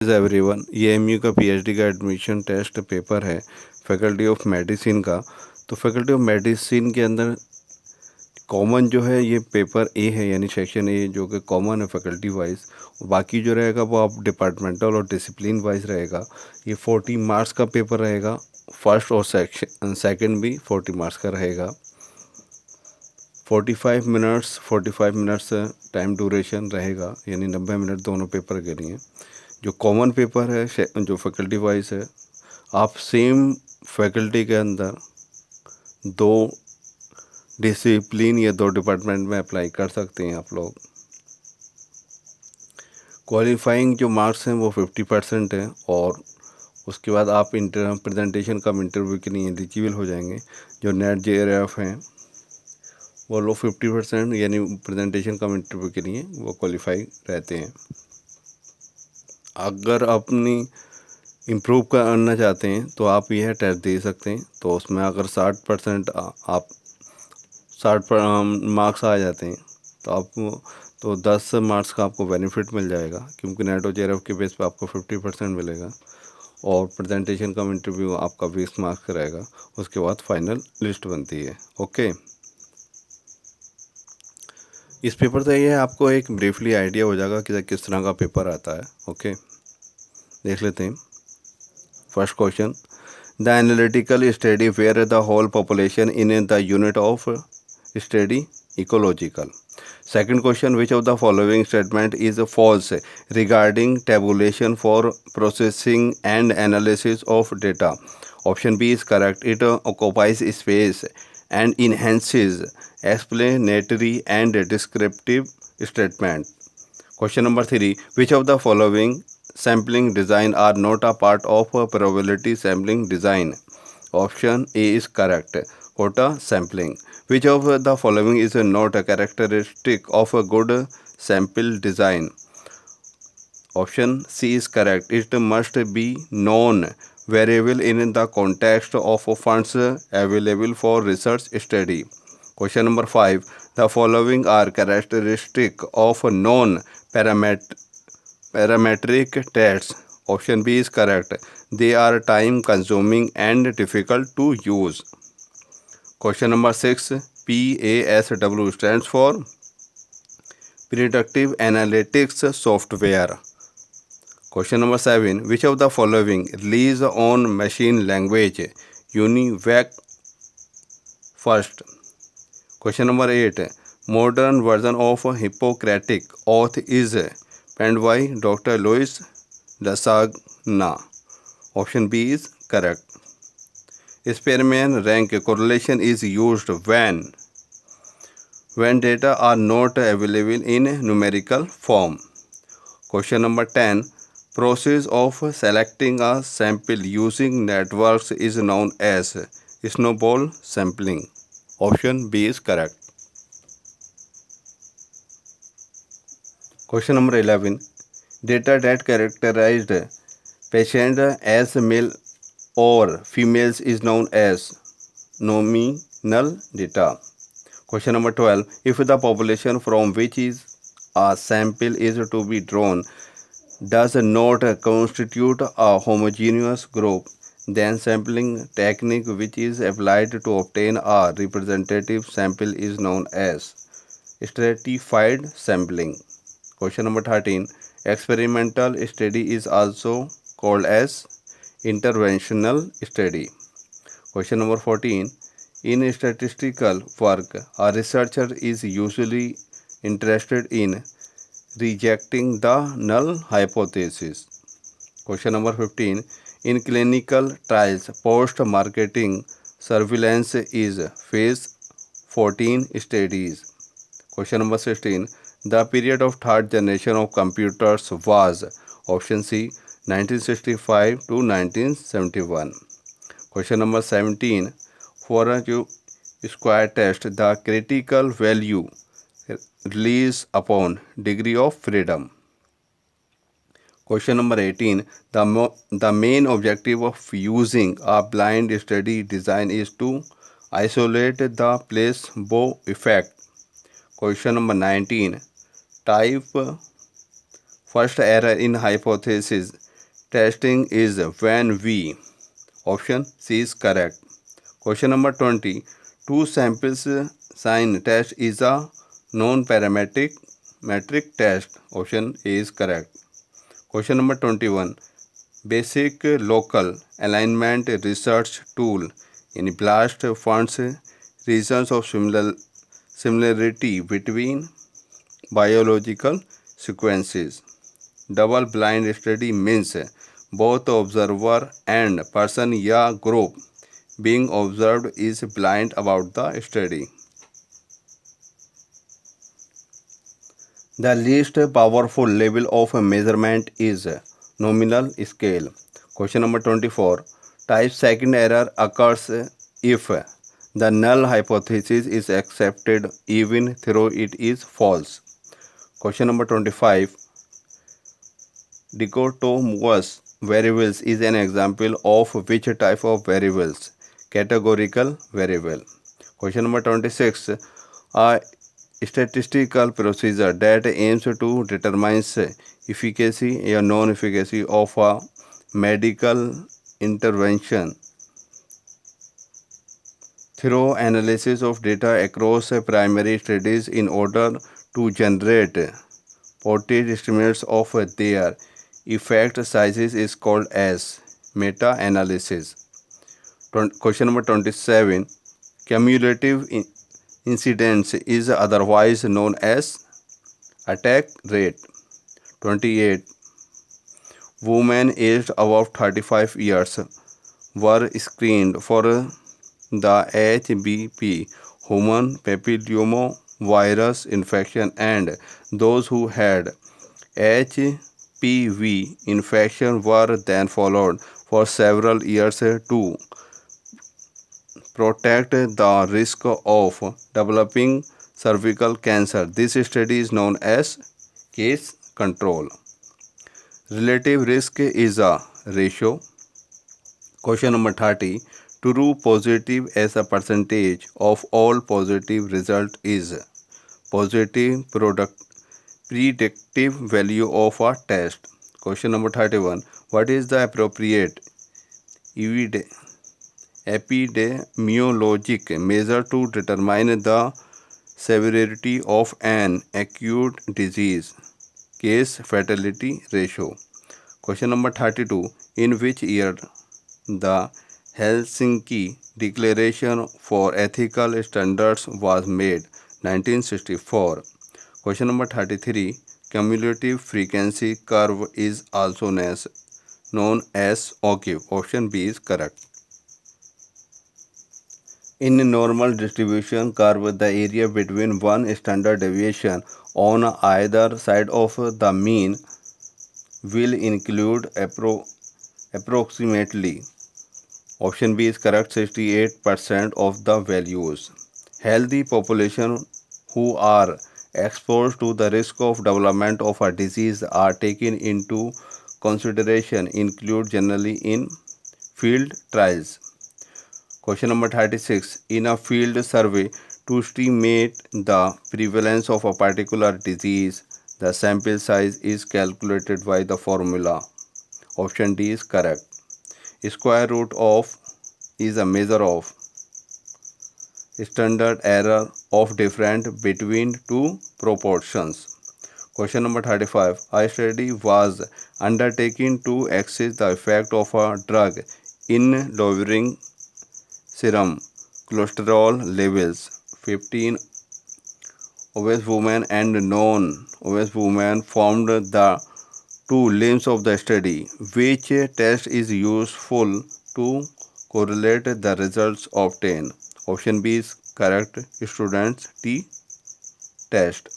Everyone, ये MU का PhD का एडमिशन टेस्ट पेपर है फैकल्टी ऑफ मेडिसिन का। तो फैकल्टी ऑफ मेडिसिन के अंदर कॉमन जो है ये पेपर ए है, यानी सेक्शन ए जो कि कॉमन है फैकल्टी वाइज। बाकी जो रहेगा वो आप डिपार्टमेंटल और डिसिप्लिन वाइज रहेगा। ये 40 मार्क्स का पेपर रहेगा। फर्स्ट और सेकंड भी 40 मार्क्स का रहेगा। 45 मिनट्स टाइम ड्यूरेशन रहेगा, यानी 90 मिनट दोनों पेपर के लिए। जो कॉमन पेपर है जो फैकल्टी वाइज है, आप सेम फैकल्टी के अंदर दो डिसिप्लिन या दो डिपार्टमेंट में अप्लाई कर सकते हैं आप लोग। क्वालिफाइंग जो मार्क्स हैं वो 50% है, और उसके बाद आप प्रेजेंटेशन कम इंटरव्यू के लिए एलिजिबल हो जाएंगे। जो नेट JRF हैं वो लोग 50% यानी प्रेजेंटेशन कम इंटरव्यू के लिए वो क्वालिफाई रहते हैं। अगर अपनी इम्प्रूव करना चाहते हैं तो आप यह टेस्ट दे सकते हैं। तो उसमें अगर 60% आप 60 मार्क्स आ जाते हैं तो आपको 10 मार्क्स का आपको बेनिफिट मिल जाएगा, क्योंकि नेट और JRF के बेस पे आपको 50% मिलेगा। और प्रेजेंटेशन कम इंटरव्यू आपका 20 मार्क्स का रहेगा। उसके बाद फाइनल लिस्ट बनती है। ओके, इस पेपर से ये आपको एक ब्रीफली आइडिया हो जाएगा कि किस तरह का पेपर आता है। ओके, देख लेते हैं। First question, the analytical study where the whole population in the unit of study ecological. Second question, which of the following statement is false regarding tabulation for processing and analysis of data? Option B is correct. It occupies space and enhances explanatory and descriptive statement. Question number 3, which of the following sampling design are not a part of a probability sampling design? Option A is correct. Quota sampling. Which of the following is not a characteristic of a good sample design? Option C is correct. It must be known variable in the context of funds available for research study. Question number 5. The following are characteristic of non-parametric tests. Option B is correct. They are time consuming and difficult to use. Question number 6. PASW stands for Predictive Analytics Software. Question number 7. Which of the following relies on machine language? UNIVAC first. Question number 8. Modern version of Hippocratic Oath is penned by Dr. Louis Lasagna. Option B is correct. Spearman rank correlation is used when data are not available in numerical form. Question number 10. Process of selecting a sample using networks is known as snowball sampling. Option B is correct. Question number 11. Data that characterized patient as male or females is known as nominal data. Question number 12. If the population from which is a sample is to be drawn does not constitute a homogeneous group, then sampling technique which is applied to obtain a representative sample is known as stratified sampling. Question number 13. Experimental study is also called as interventional study. Question number 14. In statistical work, a researcher is usually interested in rejecting the null hypothesis. Question number 15. In clinical trials, post-marketing surveillance is phase 14 studies. Question number 16. The period of third generation of computers was option C 1965 to 1971. Question number 17. For a square test, the critical value relies upon degree of freedom. Question number 18. The main objective of using a blind study design is to isolate the placebo effect. Question number 19. Type first error in hypothesis testing is when we. Option C is correct. Question number 20. Two samples sign test is a non-parametric metric test. Option A is correct. Question number 21. Basic local alignment research tool in BLAST funds regions of similarity between biological sequences. Double blind study means both observer and person या group being observed is blind about the study. The least powerful level of measurement is nominal scale. Question number 24. Type second error occurs if the null hypothesis is accepted even though it is false. Question number 25. Dichotomous variables is an example of which type of variables? Categorical variable. Question number 26. A statistical procedure that aims to determine efficacy or non-efficacy of a medical intervention through analysis of data across primary studies in order to generate potted estimates of their effect sizes is called as meta-analysis. Question number 27. Cumulative incidence is otherwise known as attack rate. 28. Women aged above 35 years were screened for the HBP, human papillomavirus infection, and those who had HPV infection were then followed for several years to protect the risk of developing cervical cancer. This study is known as case control. Relative risk is a ratio. Question number 30. True positive as a percentage of all positive result is positive predictive value of a test. Question number 31. What is the appropriate epidemiologic measure to determine the severity of an acute disease? Case fatality ratio. Question number 32. In which year the Helsinki Declaration for Ethical Standards was made? 1964. Question number 33. Cumulative frequency curve is also known as OQ. Option B is correct. In a normal distribution curve, the area between one standard deviation on either side of the mean will include approximately. Option B is correct, 68% of the values. Healthy population who are exposed to the risk of development of a disease are taken into consideration include generally in field trials. Question number 36. In a field survey, to estimate the prevalence of a particular disease, the sample size is calculated by the formula. Option D is correct. Square root of is a measure of standard error of difference between two proportions. Question number 35. A study was undertaken to assess the effect of a drug in lowering serum cholesterol levels. 15 obese women and non-obese women formed the two limbs of the study. Which test is useful to correlate the results obtained? Option B is correct, students T test.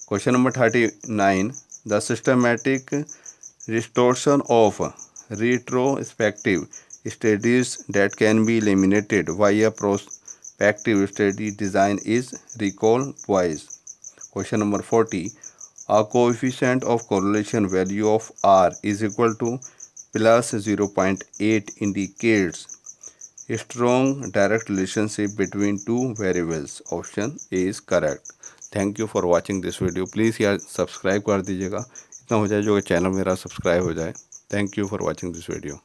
Question number 39. The systematic distortion of retrospective studies that can be eliminated via prospective study design is recall bias. Question number 40. A coefficient of correlation value of R is equal to plus 0.8 indicates a strong direct relationship between two variables. Option A is correct. Thank you for watching this video. Please यार subscribe कर दीजिएगा, इतना हो जाए जो channel मेरा subscribe हो जाए. Thank you for watching this video.